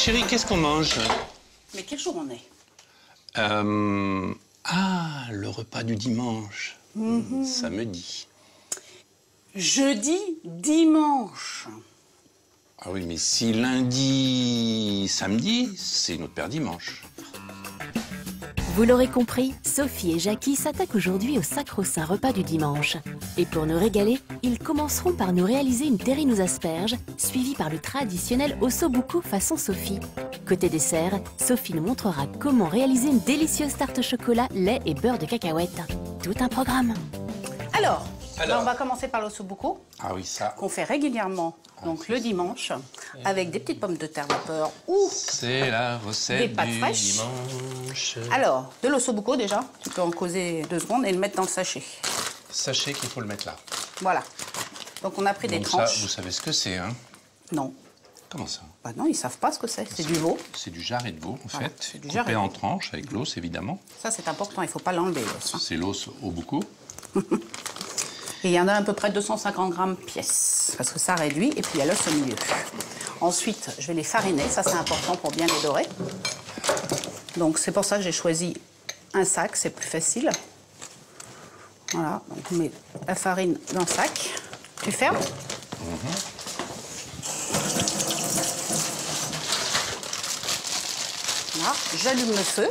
Chérie, qu'est-ce qu'on mange? Mais quel jour on est? Ah, le repas du dimanche. Samedi. Jeudi, dimanche. Ah oui, mais si lundi, samedi, c'est notre père dimanche. Vous l'aurez compris, Sophie et Jackie s'attaquent aujourd'hui au sacro-saint repas du dimanche. Et pour nous régaler, ils commenceront par nous réaliser une terrine aux asperges, suivie par le traditionnel ossobuco façon Sophie. Côté dessert, Sophie nous montrera comment réaliser une délicieuse tarte au chocolat, lait et beurre de cacahuète. Tout un programme. Alors, ben, on va commencer par l'ossobuco, Ah oui, ça. qu'on fait régulièrement, donc le dimanche, avec des petites pommes de terre vapeur ou C'est la recette des pâtes du fraîches. dimanche. Alors, de l'ossobuco déjà, tu peux en causer 2 secondes et le mettre dans le sachet. Sachez qu'il faut le mettre là. Voilà. Donc on a pris des Donc ça, tranches. vous savez ce que c'est, hein? Non. Comment ça? Bah non, ils savent pas ce que c'est. C'est du veau. C'est du jarret de veau, en Voilà, fait. c'est du jarret Coupé de en veau. tranches avec l'os, évidemment. Ça, c'est important, il faut pas l'enlever, l'os, hein. C'est l'os au beaucoup. Et il y en a à peu près 250 grammes pièce, parce que ça réduit, et puis il y a l'os au milieu. Ensuite, je vais les fariner, ça c'est important pour bien les dorer. Donc c'est pour ça que j'ai choisi un sac, c'est plus facile. Voilà, donc on met la farine dans le sac. Tu fermes. Voilà, j'allume le feu.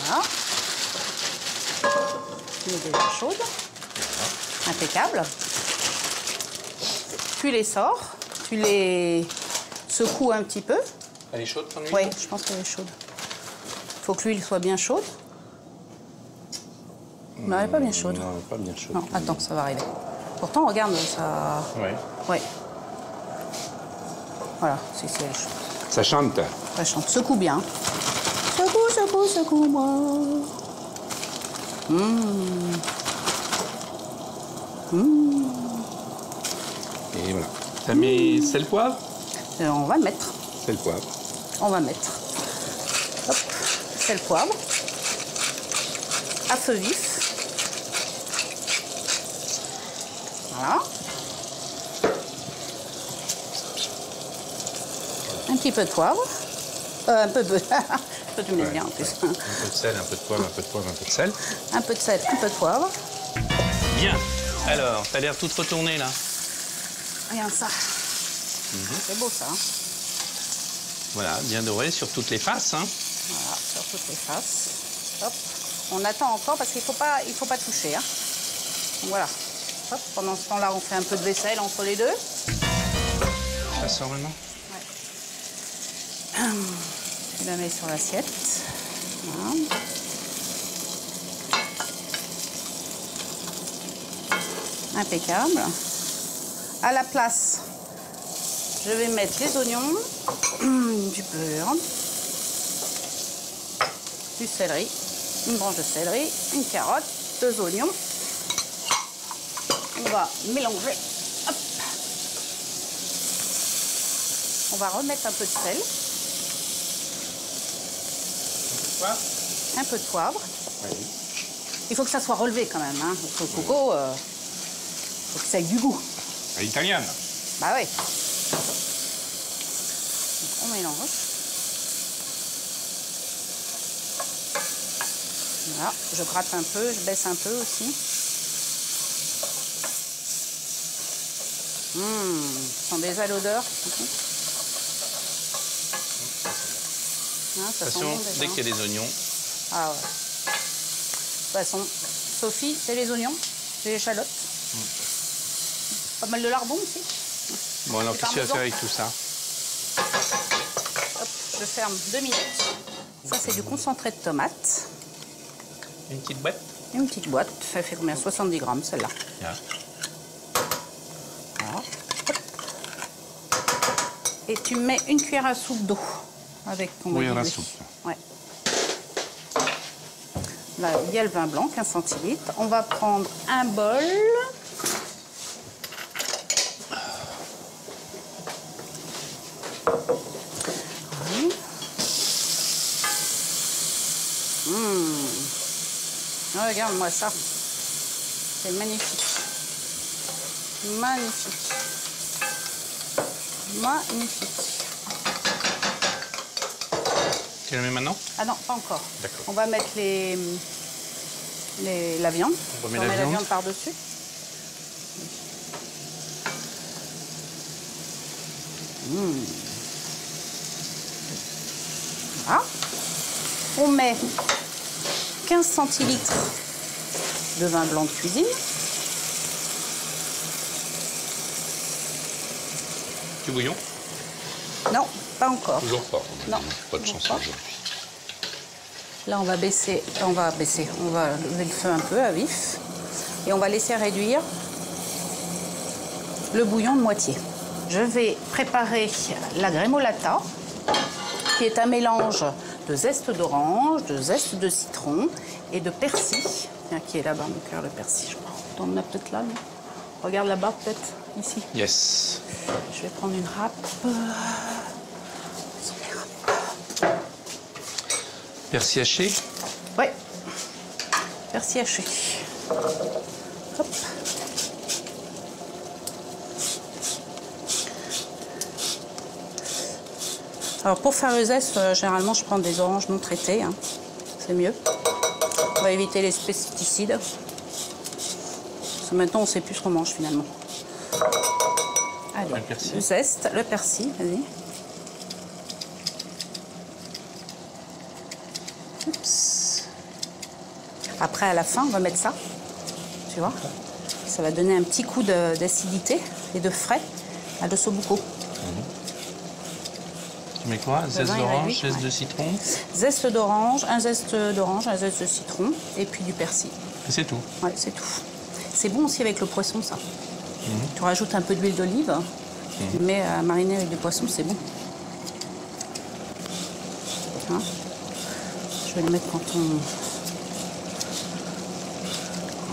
Voilà. Elle est déjà chaude. Impeccable. Tu les sors, tu les secoues un petit peu. Elle est chaude, ton huile? Oui, je pense qu'elle est chaude. Il faut que l'huile soit bien chaude. Non, elle n'est pas bien chaude. Non, pas bien chaude. Non, attends, ça va arriver. Pourtant, regarde, ça... Oui. Oui. Voilà, si, elle est chaude. Ça chante. Ça chante. Secoue bien. Secoue, secoue, secoue-moi. Et voilà. T'as mis sel poivre? On va mettre. Sel poivre. On va mettre. Hop, sel poivre. À feu vif. Voilà. Un petit peu de poivre. Un peu de... Toi, tu m'aimes bien en plus. Un peu de sel, un peu de poivre, un peu de poivre, un peu de sel. Un peu de sel, un peu de poivre. Bien. Alors, t'as l'air toute retournée, là. Regarde ça. C'est beau, ça. Hein. Voilà, bien doré sur toutes les faces, hein. Voilà, sur toutes les faces. Hop. On attend encore parce qu'il faut pas toucher. Hein. Donc voilà. Hop. Pendant ce temps-là, on fait un peu de vaisselle entre les deux. Ça sort maintenant? Je la mets sur l'assiette. Voilà. Impeccable. À la place, je vais mettre les oignons, du beurre, du céleri, une branche de céleri, une carotte, 2 oignons. On va mélanger. Hop. On va remettre un peu de sel. Quoi? Un peu de poivre. Oui. Il faut que ça soit relevé quand même. Hein. Le coco, faut que ça ait du goût. À l'italienne. Bah oui. Donc, on mélange. Voilà, je gratte un peu, je baisse un peu aussi. Ça sent déjà l'odeur. Hein, ça De toute sent bon façon, déjà. dès qu'il y a des oignons, Ah ouais. De toute façon, Sophie, c'est les oignons, c'est les échalotes. Pas mal de lardons aussi. bon, alors Du qu'est-ce que tu vas parmesan. faire avec tout ça? Hop, je ferme 2 minutes. Ça, c'est du concentré de tomate. Une petite boîte? Une petite boîte. Ça fait combien? 70 grammes, celle-là. Bien. Voilà. Hop. Et tu mets une cuillère à soupe d'eau avec ton Cuillère à bouilli. soupe. Ouais. Là, il y a le vin blanc, 15 centilitres. On va prendre un bol. Regarde-moi ça. C'est magnifique. Magnifique. magnifique. Tu la mets maintenant? Ah non, pas encore. D'accord. On va mettre la viande. On remet met la viande par-dessus. Voilà. On met 15 centilitres de vin blanc de cuisine. Du bouillon? Non, pas encore. Toujours pas. Non. Pas de chance Toujours pas. aujourd'hui. Là, on va lever le feu un peu à vif et on va laisser réduire le bouillon de moitié. Je vais préparer la gremolata, qui est un mélange de zeste d'orange, de zeste de citron et de persil. Tiens, qui est là-bas, mon cœur, le persil, je crois. T'en as peut-être là, non? Regarde là-bas, peut-être, ici. Yes. Je vais prendre une râpe. Persil haché? Ouais. Persil haché. Hop. Alors pour faire le zeste, généralement je prends des oranges non traitées. Hein. C'est mieux. On va éviter les pesticides. Parce que maintenant on sait plus ce qu'on mange finalement. Allez, le zeste, le persil, vas-y. Après, à la fin, on va mettre ça, tu vois. Ça va donner un petit coup d'acidité et de frais à l'ossobuco. Tu mets quoi? Zeste d'orange, zeste de citron? Zeste d'orange, un zeste de citron et puis du persil. Et c'est tout? Ouais, c'est tout. C'est bon aussi avec le poisson, ça. Tu rajoutes un peu d'huile d'olive, mais à mariner avec du poisson, c'est bon. Hein? Je vais le mettre quand on...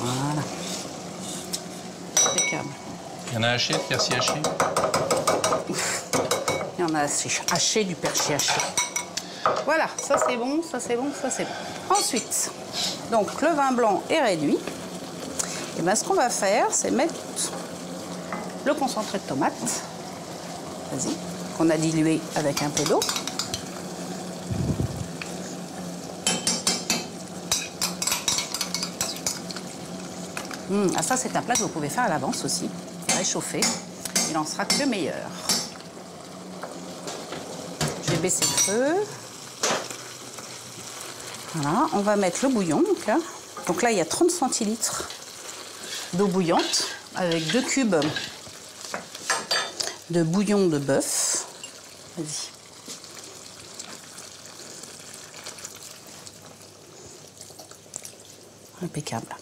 Voilà. Impeccable. Il y en a haché, persil haché? Il y en a haché, du persil haché. Voilà, ça c'est bon, ça c'est bon, ça c'est bon. Ensuite, donc le vin blanc est réduit. Et bien ce qu'on va faire, c'est mettre le concentré de tomate. Vas-y. Qu'on a dilué avec un peu d'eau. Ah, ça, c'est un plat que vous pouvez faire à l'avance aussi. Réchauffer. Il en sera que meilleur. Je vais baisser le feu. Voilà, on va mettre le bouillon. Donc là, il y a 30 centilitres d'eau bouillante avec 2 cubes de bouillon de bœuf. Vas-y. Impeccable.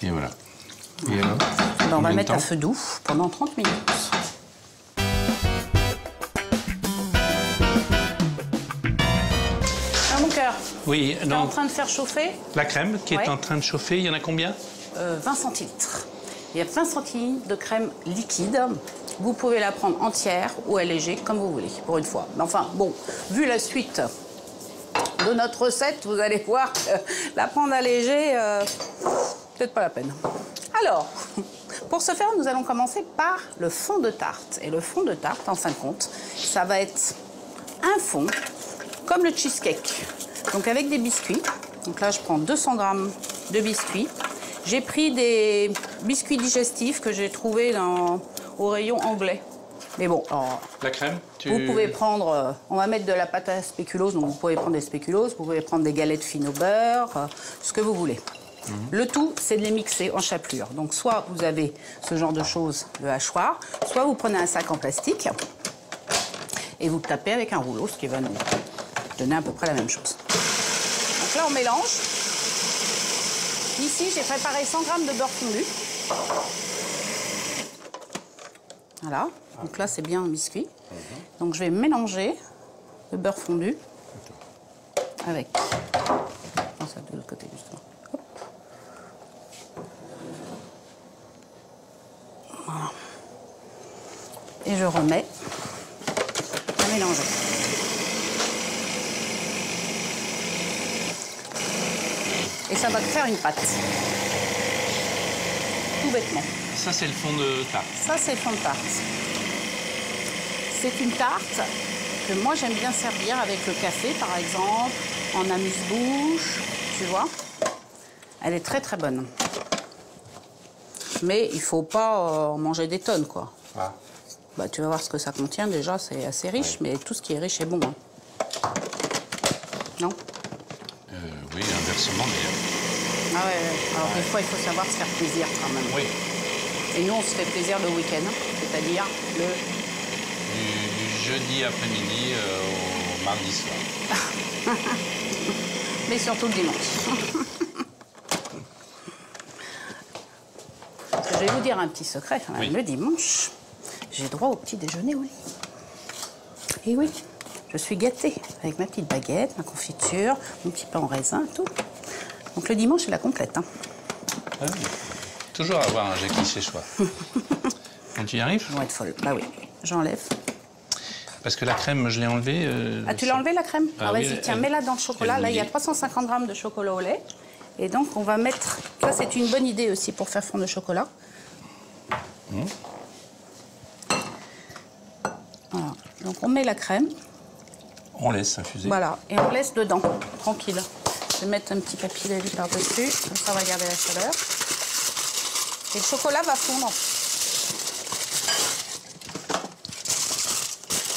Et voilà. Et alors, on va mettre à feu doux pendant 30 minutes. Alors, mon cœur, oui, tu es en train de faire chauffer la crème qui est en train de chauffer, il y en a combien? 20 centilitres. Il y a 20 centilitres de crème liquide. Vous pouvez la prendre entière ou allégée, comme vous voulez, pour une fois. Mais enfin, bon, vu la suite de notre recette, vous allez voir que la prendre allégée, peut-être pas la peine. Alors, pour ce faire, nous allons commencer par le fond de tarte. Et le fond de tarte, en fin de compte, ça va être un fond comme le cheesecake. Donc avec des biscuits. Donc là, je prends 200 g de biscuits. J'ai pris des biscuits digestifs que j'ai trouvés au rayon anglais. Mais bon, alors, la crème, vous pouvez prendre, on va mettre de la pâte à spéculoos, donc vous pouvez prendre des spéculoos, vous pouvez prendre des galettes fines au beurre, ce que vous voulez. Le tout, c'est de les mixer en chapelure. Donc soit vous avez ce genre de choses, le hachoir, soit vous prenez un sac en plastique et vous le tapez avec un rouleau, ce qui va nous donner à peu près la même chose. Donc là, on mélange. Ici, j'ai préparé 100 g de beurre fondu. Voilà, donc là, c'est bien un biscuit. Donc je vais mélanger le beurre fondu avec... Non, ça de l'autre côté, justement. Hop. Voilà. Et je remets à mélanger. Et ça va faire une pâte. Tout bêtement. Ça, c'est le fond de tarte. Ça, c'est le fond de tarte. C'est une tarte que moi j'aime bien servir avec le café par exemple, en amuse-bouche, tu vois. Elle est très très bonne. Mais il faut pas en manger des tonnes quoi. Ah. Bah, tu vas voir ce que ça contient déjà, c'est assez riche, mais tout ce qui est riche est bon. Hein. Non? Oui, inversement d'ailleurs. Ah ouais, alors des fois il faut savoir se faire plaisir quand même. Oui. Et nous on se fait plaisir le week-end, c'est-à-dire le... Du jeudi après-midi au mardi soir. Mais surtout le dimanche. Parce que je vais vous dire un petit secret quand même. Oui. Le dimanche, j'ai droit au petit déjeuner au lit. Et oui, je suis gâtée avec ma petite baguette, ma confiture, mon petit pain en raisin, tout. Donc le dimanche, c'est la complète. Hein. Ah oui. Toujours avoir un Jackie chez soi. Quand tu y arrives? Ils vont être folles. Bah oui, j'enlève. Parce que la crème, je l'ai enlevée. Ah, tu l'as enlevé la crème? Ah, Vas-y, oui, tiens, mets-la dans le chocolat. Là, il y a 350 grammes de chocolat au lait. Et donc, on va mettre... Ça, c'est une bonne idée aussi pour faire fondre le chocolat. Voilà. Donc, on met la crème. On laisse infuser. Voilà. Et on laisse dedans, tranquille. Je vais mettre un petit papier d'avis par-dessus. Comme ça, on va garder la chaleur. Et le chocolat va fondre.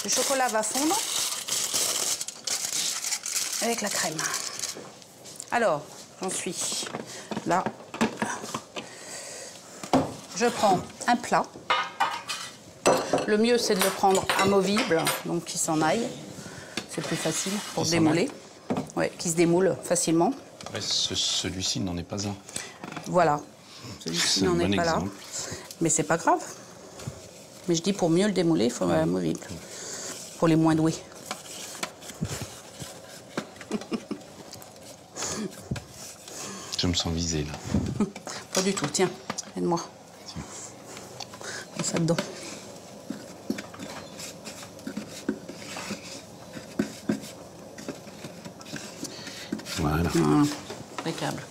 Le chocolat va fondre avec la crème. Alors, j'en suis là. Je prends un plat. Le mieux, c'est de le prendre amovible, donc qui s'en aille. C'est plus facile pour démouler. Ouais, qui se démoule facilement. Ouais, celui-ci n'en est pas un. Voilà. Celui-ci n'en est pas là. Mais c'est pas grave. Mais je dis pour mieux le démouler, il faut l'amovible. Pour les moins doués. Je me sens visée, là. Pas du tout. Tiens, aide-moi. Mets ça dedans. Voilà. Impeccable.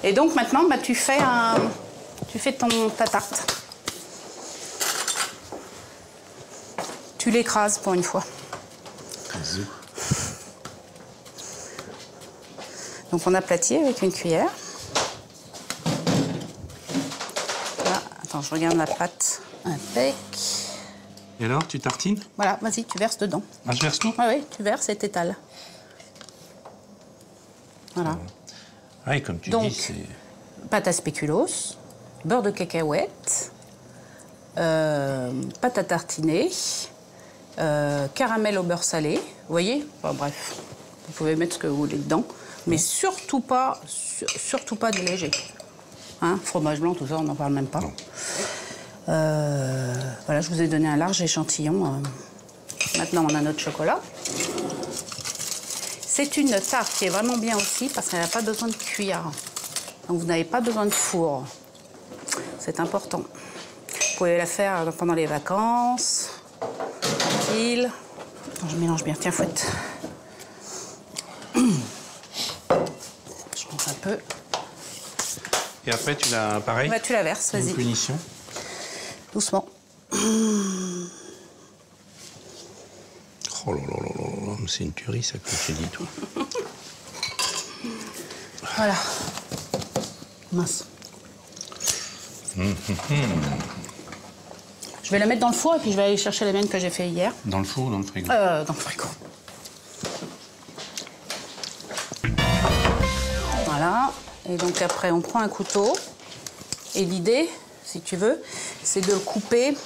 Et donc maintenant, bah, tu fais ta tarte. Tu l'écrases pour une fois. Zou. Donc on aplatit avec une cuillère. Là, attends, je regarde la pâte. Impec. Et alors, tu tartines? Voilà, vas-y, tu verses dedans. Ah, je verse tout? Oui, oui, tu verses et t'étales. Voilà. Oui, comme tu Donc, dis, c'est... Pâte à spéculoos, beurre de cacahuète, pâte à tartiner, caramel au beurre salé. Vous voyez? Enfin, bref, vous pouvez mettre ce que vous voulez dedans. Mais surtout pas du léger. Hein, fromage blanc, tout ça, on n'en parle même pas. Voilà, je vous ai donné un large échantillon. Maintenant, on a notre chocolat. C'est une tarte qui est vraiment bien aussi parce qu'elle n'a pas besoin de cuillère. Donc, vous n'avez pas besoin de four. C'est important. Vous pouvez la faire pendant les vacances. Tranquille. Attends, je mélange bien. Tiens, fouette. Je rentre un peu. Et après, tu l'as pareil? Bah, tu la verses, vas-y. Une punition. Doucement. Oh là là là là là, c'est une tuerie, ça, comme tu dis, toi. Voilà. Mince. Je vais la mettre dans le four et puis je vais aller chercher la mienne que j'ai fait hier. Dans le four ou dans le frigo? Dans le frigo. Voilà. Et donc après, on prend un couteau. Et l'idée, si tu veux, c'est de le couper.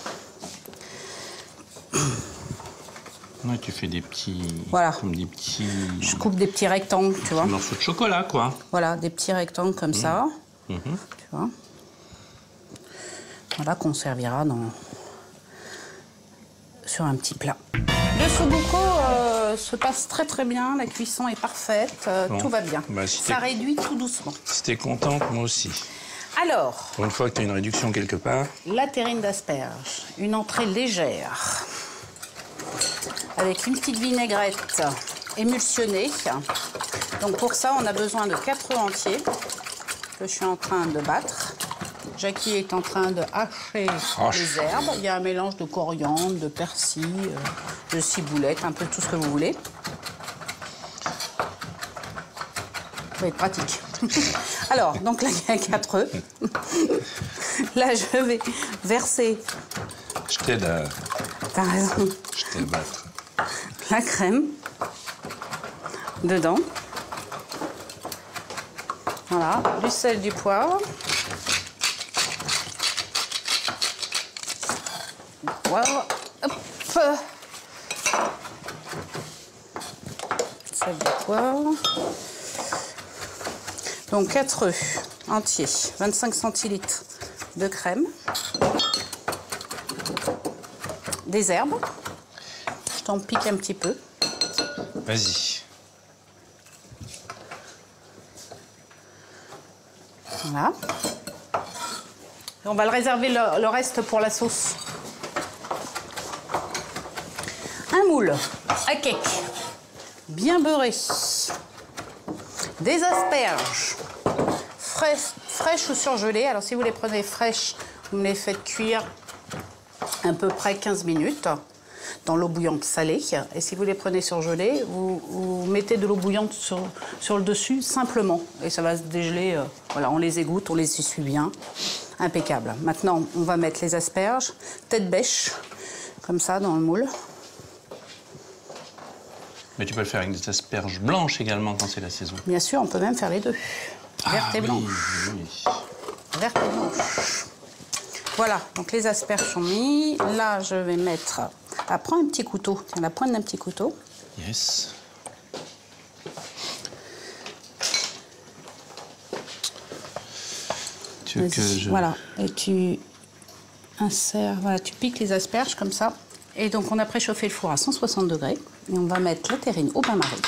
Ouais, tu fais des petits... Voilà. Comme des petits... Je coupe des petits rectangles, tu vois. Des morceaux de chocolat, quoi. Voilà, des petits rectangles comme ça. Tu vois. Voilà, qu'on servira sur un petit plat. Le sobuco se passe très très bien, la cuisson est parfaite, Bon. tout va bien. Bah, si ça réduit tout doucement. Si t'es contente, moi aussi. Alors, Pour une fois que tu as une réduction quelque part. la terrine d'asperges, une entrée légère, avec une petite vinaigrette émulsionnée. Donc pour ça, on a besoin de 4 œufs entiers, que je suis en train de battre. Jackie est en train de hacher les herbes. Il y a un mélange de coriandre, de persil, de ciboulette, un peu tout ce que vous voulez. Ça va être pratique. Alors, donc là, il y a 4 œufs. Là, je vais verser... Je t'aide à... T'as raison. Je t'aide à battre. La crème dedans. Voilà, du sel, du poivre. Du poivre. Hop. Sel, du poivre. Donc 4 œufs entiers, 25 centilitres de crème, des herbes. Je t'en pique un petit peu. Vas-y. Voilà. Et on va le réserver le reste pour la sauce. Un moule à cake, bien beurré. Des asperges fraîches ou surgelées. Alors si vous les prenez fraîches, vous me les faites cuire à peu près 15 minutes dans l'eau bouillante salée. Et si vous les prenez surgelées, vous mettez de l'eau bouillante sur le dessus simplement. Et ça va se dégeler. Voilà, on les égoutte, on les essuie bien. Impeccable. Maintenant, on va mettre les asperges, tête bêche, comme ça, dans le moule. Mais tu peux le faire avec des asperges blanches également quand c'est la saison. Bien sûr, on peut même faire les deux. Verte et blanche. Oui. Verte et blanche. Voilà, donc les asperges sont mises. Là, je vais mettre... Ah, prends un petit couteau. Tiens, la pointe d'un petit couteau. Yes. Tu veux que je... Voilà, et tu insères... Voilà, tu piques les asperges comme ça. Et donc, on a préchauffé le four à 160 degrés. Et on va mettre la terrine au bain-marie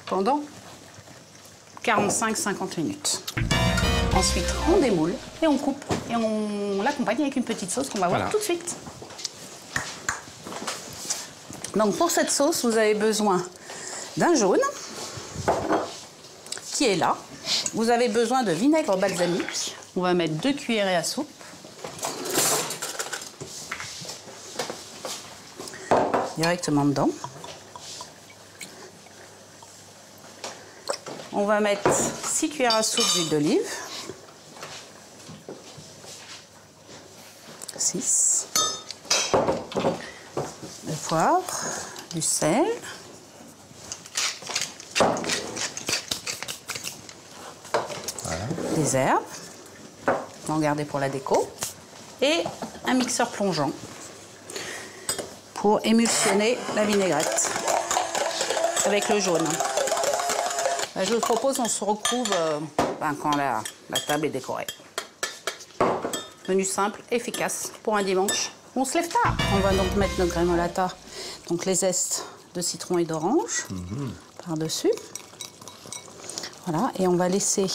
pendant 45-50 minutes. Ensuite, on démoule et on coupe. Et on l'accompagne avec une petite sauce qu'on va voir tout de suite. Donc, pour cette sauce, vous avez besoin d'un jaune qui est là. Vous avez besoin de vinaigre balsamique. On va mettre 2 cuillerées à soupe. Directement dedans. On va mettre 6 cuillères à soupe d'huile d'olive. 6. De poivre, du sel. Voilà. Des herbes. On va en garder pour la déco. Et un mixeur plongeant pour émulsionner la vinaigrette avec le jaune. Je vous propose, on se retrouve quand la table est décorée. Menu simple, efficace pour un dimanche. On se lève tard. On va donc mettre notre grémolata, donc les zestes de citron et d'orange par-dessus. Voilà, et on va laisser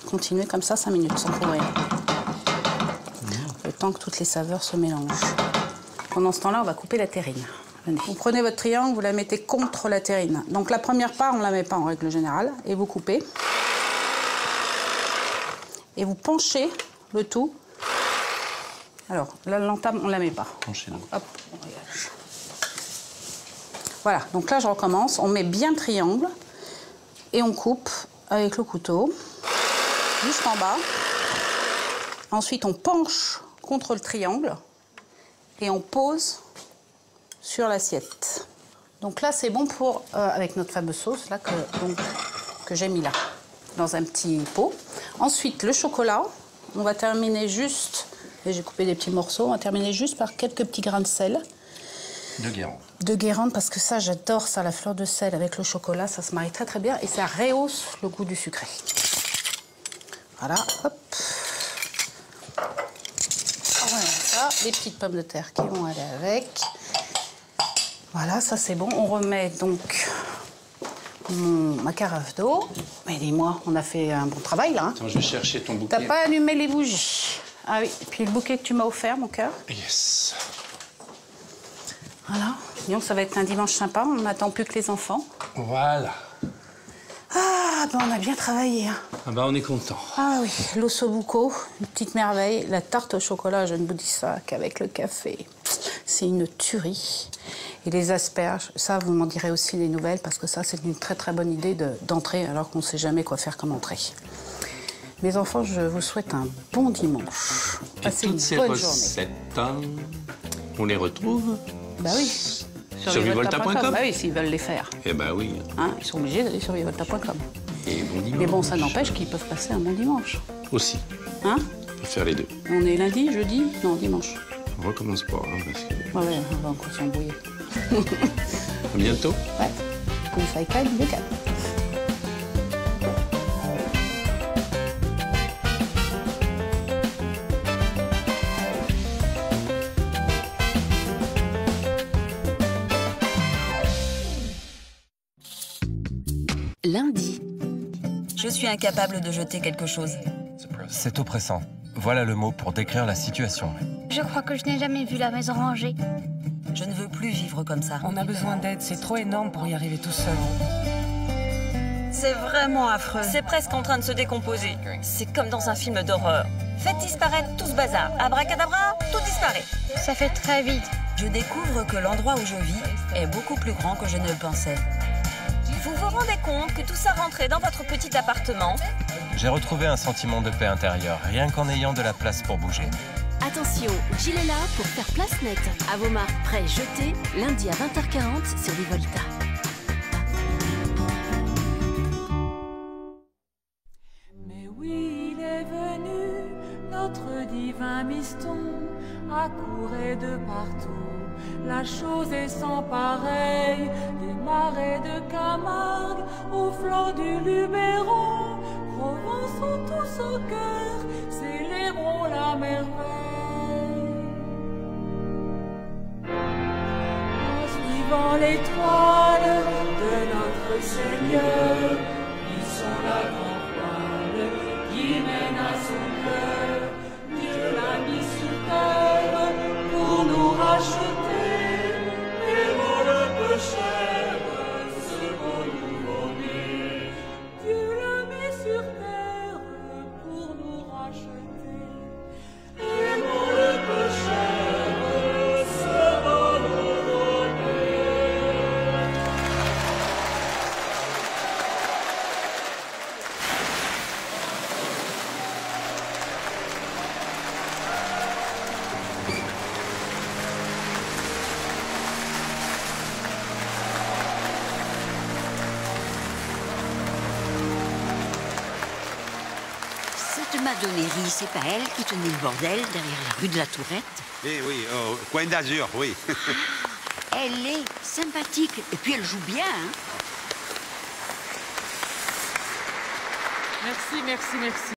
continuer comme ça 5 minutes sans couvrir. Le temps que toutes les saveurs se mélangent. Pendant ce temps-là, on va couper la terrine. Vous prenez votre triangle, vous la mettez contre la terrine. Donc la première part, on ne la met pas en règle générale. Et vous coupez. Et vous penchez le tout. Alors, là, l'entame, on ne la met pas. Penchez-le. Hop, on dégage. Voilà, donc là, je recommence. On met bien le triangle. Et on coupe avec le couteau. Jusqu'en bas. Ensuite, on penche contre le triangle. Et on pose sur l'assiette. Donc là, c'est bon pour, avec notre fameuse sauce là, que j'ai mis là, dans un petit pot. Ensuite, le chocolat, on va terminer juste, et j'ai coupé des petits morceaux, on va terminer juste par quelques petits grains de sel. De Guérande. De Guérande, parce que ça, j'adore ça, la fleur de sel avec le chocolat, ça se marie très très bien et ça rehausse le goût du sucré. Voilà, hop. Voilà ça, les petites pommes de terre qui vont aller avec. Voilà, ça c'est bon. On remet donc ma carafe d'eau. Mais dis-moi, on a fait un bon travail là. Hein. Attends, je vais chercher ton bouquet. T'as pas allumé les bougies. Ah oui, et puis le bouquet que tu m'as offert, mon cœur. Yes. Voilà. Donc ça va être un dimanche sympa, on n'attend plus que les enfants. Voilà. Ah, ben on a bien travaillé. Hein. Ah bah on est content. Ah oui, l'ossobuco, une petite merveille. La tarte au chocolat, je ne vous dis ça qu'avec le café. C'est une tuerie. Et les asperges, ça, vous m'en direz aussi des nouvelles, parce que ça, c'est une très très bonne idée d'entrée, alors qu'on ne sait jamais quoi faire comme entrée. Mes enfants, je vous souhaite un bon dimanche. Passez une bonne journée. On les retrouve Bah oui. Sur vivolta.com. Bah oui, s'ils veulent les faire. Eh bah oui. Hein, ils sont obligés d'aller sur vivolta.com. Et bon dimanche. Mais bon, ça n'empêche qu'ils peuvent passer un bon dimanche. Aussi. Hein? On peut faire les deux. On est lundi, jeudi? Non, dimanche. On recommence pas, hein, parce que... Ouais, on va encore s'embrouiller. À bientôt. Ouais. Pour ça, il calme, il calme. Lundi. Je suis incapable de jeter quelque chose. C'est oppressant. Voilà le mot pour décrire la situation. Je crois que je n'ai jamais vu la maison rangée. Je ne veux plus vivre comme ça. On a besoin d'aide, c'est trop énorme pour y arriver tout seul. C'est vraiment affreux. C'est presque en train de se décomposer. C'est comme dans un film d'horreur. Faites disparaître tout ce bazar. Abracadabra, tout disparaît. Ça fait très vite. Je découvre que l'endroit où je vis est beaucoup plus grand que je ne le pensais. Vous vous rendez compte que tout ça rentrait dans votre petit appartement? J'ai retrouvé un sentiment de paix intérieure, rien qu'en ayant de la place pour bouger. Attention, Gilles est là pour faire place nette. À vos marques, prêts, jetés, lundi à 20h40 sur Vivolta. Mais oui, il est venu, notre divin miston, accourait de partout. La chose est sans pareil, des marais de Camargue, au flanc du Luberon, Provençons tous au cœur, célébrons la merveille. En suivant l'étoile de notre Seigneur, hissons la grande voile qui mène à son cœur. Dieu l'a mis sur terre pour nous racheter. Cher, ce beau nouveau-né, Dieu l'a mis sur terre pour nous racheter. Aimons le pécheur, ce beau nouveau-né. Cette Madonnerie, c'est pas elle qui tenait le bordel derrière la rue de la Tourette? Eh oui, au coin d'Azur, oui. Elle est sympathique, et puis elle joue bien, hein? Merci, merci, merci.